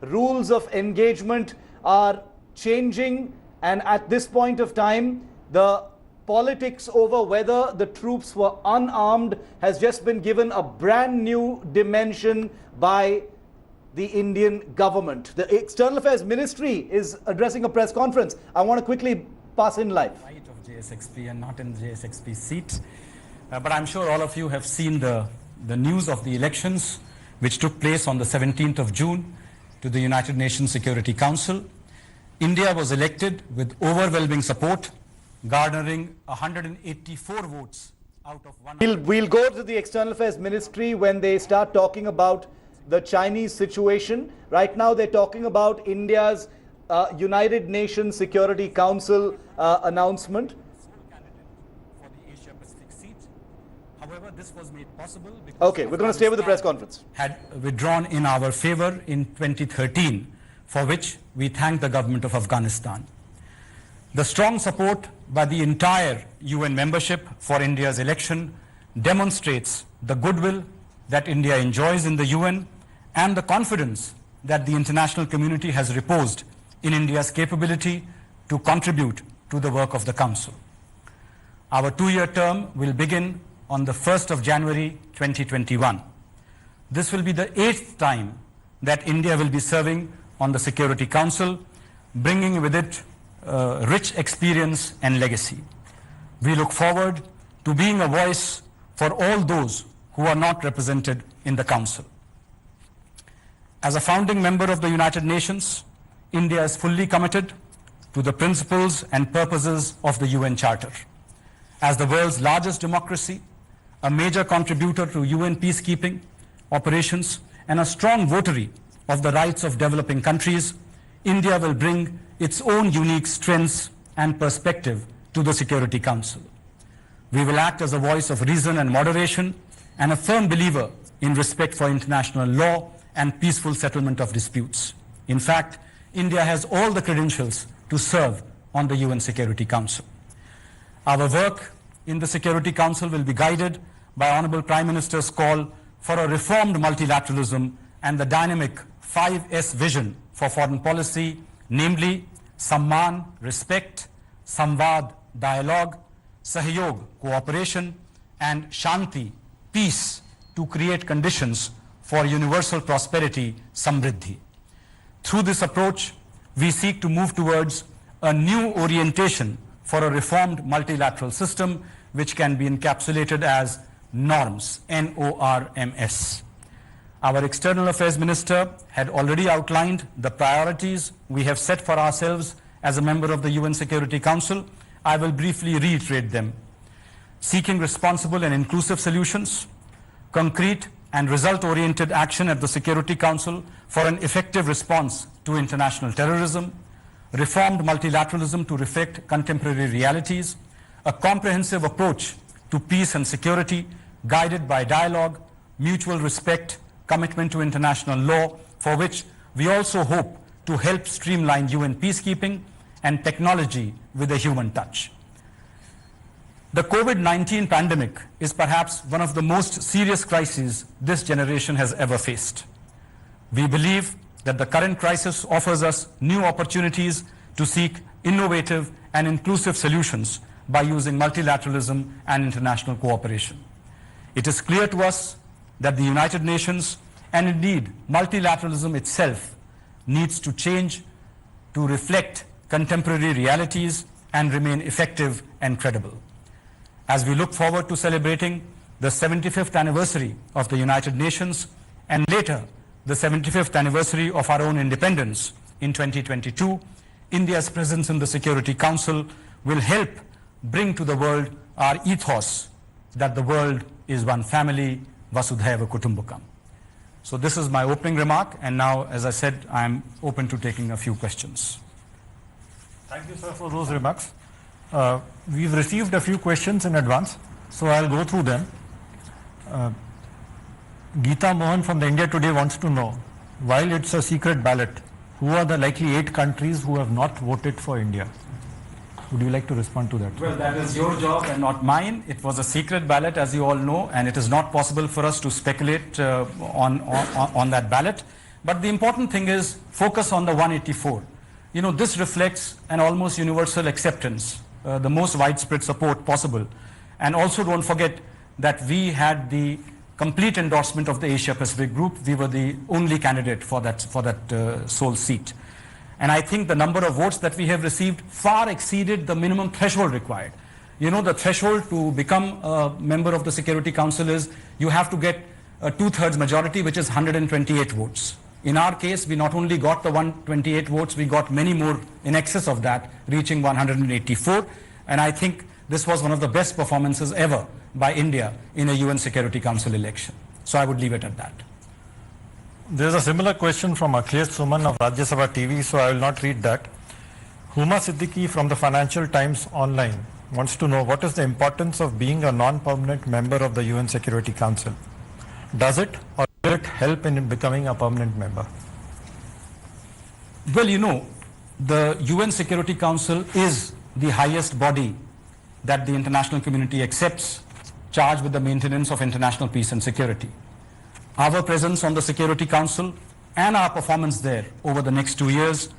rules of engagement are changing, and at this point of time, the politics over whether the troops were unarmed has just been given a brand new dimension by the Indian government. The External Affairs Ministry is addressing a press conference. I want to quickly pass in live. Right of JSXP and not in JSXP seat. But I'm sure all of you have seen the news of the elections which took place on the 17th of June to the United Nations Security Council. India was elected with overwhelming support, garnering 184 votes out of 100. We'll go to the External Affairs Ministry when they start talking about the Chinese situation. Right now they're talking about India's United Nations Security Council announcement. For the Asia Pacific seat. However, this was made possible because okay, we're going to stay with the press conference. Had withdrawn in our favor in 2013, for which we thank the government of Afghanistan. The strong support by the entire UN membership for India's election demonstrates the goodwill that India enjoys in the UN and the confidence that the international community has reposed in India's capability to contribute to the work of the Council. Our 2-year term will begin on the 1st of January 2021. This will be the 8th time that India will be serving on the Security Council, bringing with it rich experience and legacy. We look forward to being a voice for all those who are not represented in the Council. As a founding member of the United Nations, India is fully committed to the principles and purposes of the UN Charter. As the world's largest democracy, a major contributor to UN peacekeeping operations, and a strong votary of the rights of developing countries, India will bring its own unique strengths and perspective to the Security Council. We will act as a voice of reason and moderation and a firm believer in respect for international law and peaceful settlement of disputes. In fact, India has all the credentials to serve on the UN Security Council. Our work in the Security Council will be guided by Honorable Prime Minister's call for a reformed multilateralism and the dynamic 5S vision for foreign policy, namely Samman, respect, Samvad, dialogue, Sahyog, cooperation, and Shanti, peace, to create conditions for universal prosperity, Samriddhi. Through this approach, we seek to move towards a new orientation for a reformed multilateral system which can be encapsulated as norms, NORMS. Our External Affairs Minister had already outlined the priorities we have set for ourselves as a member of the UN Security Council. I will briefly reiterate them. Seeking responsible and inclusive solutions, concrete and result-oriented action at the Security Council for an effective response to international terrorism, reformed multilateralism to reflect contemporary realities, a comprehensive approach to peace and security guided by dialogue, mutual respect, commitment to international law, for which we also hope to help streamline UN peacekeeping, and technology with a human touch. The COVID-19 pandemic is perhaps one of the most serious crises this generation has ever faced. We believe that the current crisis offers us new opportunities to seek innovative and inclusive solutions by using multilateralism and international cooperation. It is clear to us that the United Nations, and indeed multilateralism itself, needs to change to reflect contemporary realities and remain effective and credible. As we look forward to celebrating the 75th anniversary of the United Nations and later the 75th anniversary of our own independence in 2022, India's presence in the Security Council will help bring to the world our ethos that the world is one family, Vasudhaiva Kutumbakam. So this is my opening remark, and now, as I said, I am open to taking a few questions. Thank you, sir, for those remarks. We've received a few questions in advance, so I'll go through them. Geeta Mohan from the India Today wants to know, while it's a secret ballot, who are the likely 8 countries who have not voted for India? Would you like to respond to that? Well, that is your job and not mine. It was a secret ballot, as you all know, and it is not possible for us to speculate on that ballot. But the important thing is focus on the 184. You know, this reflects an almost universal acceptance, the most widespread support possible. And also don't forget that we had the complete endorsement of the Asia Pacific Group. We were the only candidate for that sole seat. And I think the number of votes that we have received far exceeded the minimum threshold required. You know, the threshold to become a member of the Security Council is you have to get a 2/3 majority, which is 128 votes. In our case, we not only got the 128 votes, we got many more in excess of that, reaching 184. And I think this was one of the best performances ever by India in a UN Security Council election. So I would leave it at that. There's a similar question from Akhilesh Suman of Rajya Sabha TV, so I will not read that. Huma Siddiqui from the Financial Times Online wants to know what is the importance of being a non-permanent member of the UN Security Council. Does it or will it help in becoming a permanent member? Well, you know, the UN Security Council is the highest body that the international community accepts, charged with the maintenance of international peace and security. Our presence on the Security Council and our performance there over the next 2 years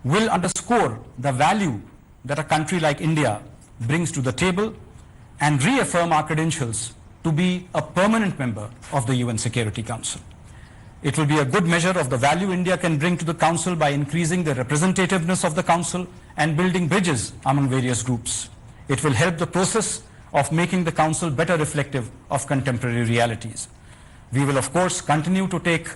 will underscore the value that a country like India brings to the table and reaffirm our credentials to be a permanent member of the UN Security Council. It will be a good measure of the value India can bring to the Council by increasing the representativeness of the Council and building bridges among various groups. It will help the process of making the Council better reflective of contemporary realities. We will, of course, continue to take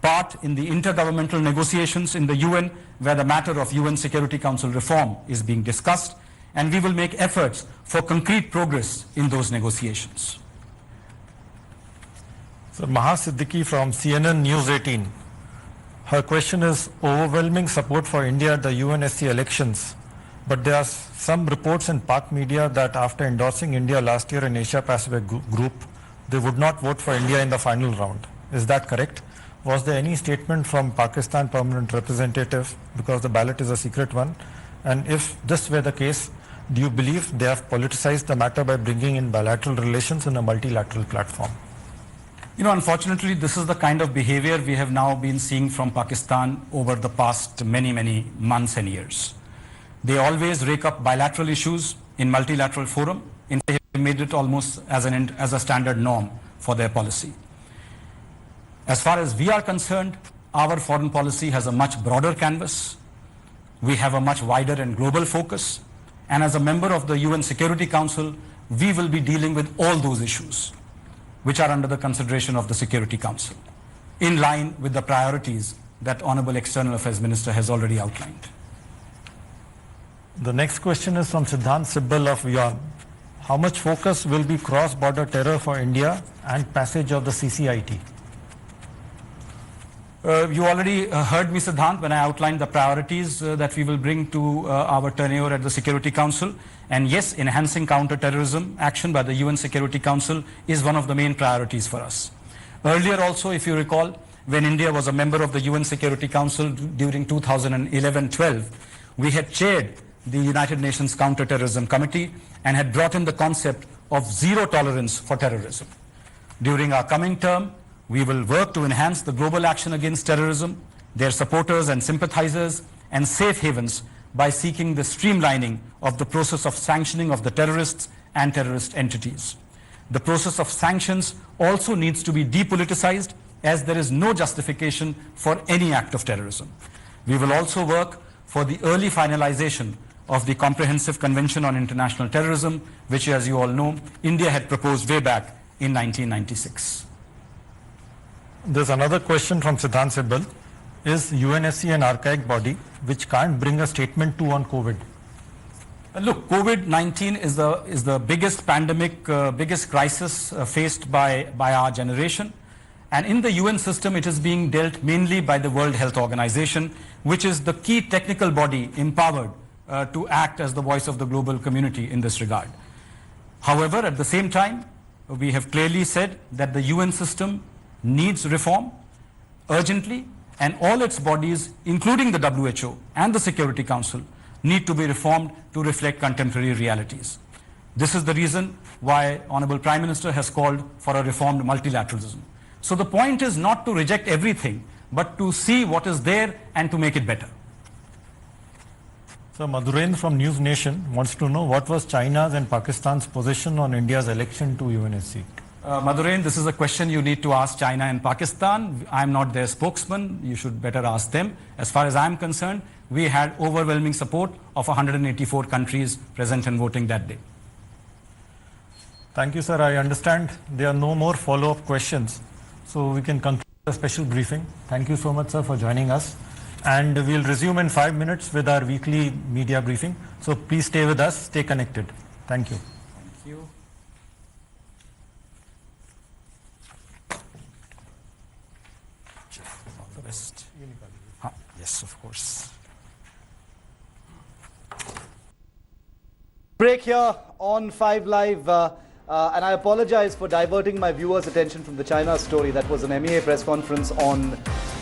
part in the intergovernmental negotiations in the UN where the matter of UN Security Council reform is being discussed, and we will make efforts for concrete progress in those negotiations. So Maha Siddiqui from CNN News 18. Her question is overwhelming support for India at the UNSC elections, but there are some reports in Pak media that after endorsing India last year in Asia Pacific Group, they would not vote for India in the final round. Is that correct? Was there any statement from Pakistan permanent representative, because the ballot is a secret one? And if this were the case, do you believe they have politicized the matter by bringing in bilateral relations in a multilateral platform? You know, unfortunately, this is the kind of behavior we have now been seeing from Pakistan over the past many months and years. They always rake up bilateral issues in multilateral forum. They have made it almost as a standard norm for their policy. As far as we are concerned, our foreign policy has a much broader canvas. We have a much wider and global focus. And as a member of the UN Security Council, we will be dealing with all those issues which are under the consideration of the Security Council, in line with the priorities that Honorable External Affairs Minister has already outlined. The next question is from Siddhant Sibbal of WION. How much focus will be cross-border terror for India and passage of the CCIT? You already heard me, Siddhant, when I outlined the priorities that we will bring to our tenure at the Security Council. And yes, enhancing counter-terrorism action by the UN Security Council is one of the main priorities for us. Earlier also, if you recall, when India was a member of the UN Security Council during 2011-12, we had chaired the United Nations Counter-Terrorism Committee and had brought in the concept of zero tolerance for terrorism. During our coming term, we will work to enhance the global action against terrorism, their supporters and sympathizers, and safe havens by seeking the streamlining of the process of sanctioning of the terrorists and terrorist entities. The process of sanctions also needs to be depoliticized, as there is no justification for any act of terrorism. We will also work for the early finalization of the Comprehensive Convention on International Terrorism, which, as you all know, India had proposed way back in 1996. There's another question from Siddhant Sibbal. Is UNSC an archaic body which can't bring a statement to on COVID? Look, COVID-19 is the biggest pandemic, biggest crisis faced by our generation. And in the UN system, it is being dealt mainly by the World Health Organization, which is the key technical body empowered to act as the voice of the global community in this regard. However, at the same time, we have clearly said that the UN system needs reform urgently, and all its bodies, including the WHO and the Security Council, need to be reformed to reflect contemporary realities. This is the reason why Honorable Prime Minister has called for a reformed multilateralism. So the point is not to reject everything, but to see what is there and to make it better. So Madhurendra from News Nation wants to know what was China's and Pakistan's position on India's election to UNSC. Madhurendra, this is a question you need to ask China and Pakistan. I'm not their spokesman. You should better ask them. As far as I'm concerned, we had overwhelming support of 184 countries present and voting that day. Thank you, sir. I understand there are no more follow-up questions, so we can conclude the special briefing. Thank you so much, sir, for joining us. And we'll resume in 5 minutes with our weekly media briefing. So please stay with us, stay connected. Thank you. Thank you. All the best. Yes, of course. Break here on 5 Live. And I apologize for diverting my viewers' attention from the China story. That was an MEA press conference on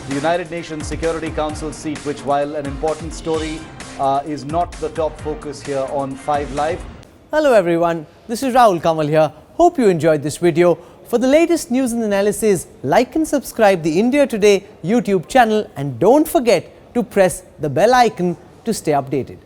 the United Nations Security Council seat, which, while an important story, is not the top focus here on 5 Live. Hello everyone, this is Rahul Kamal here. Hope you enjoyed this video. For the latest news and analysis, like and subscribe the India Today YouTube channel and don't forget to press the bell icon to stay updated.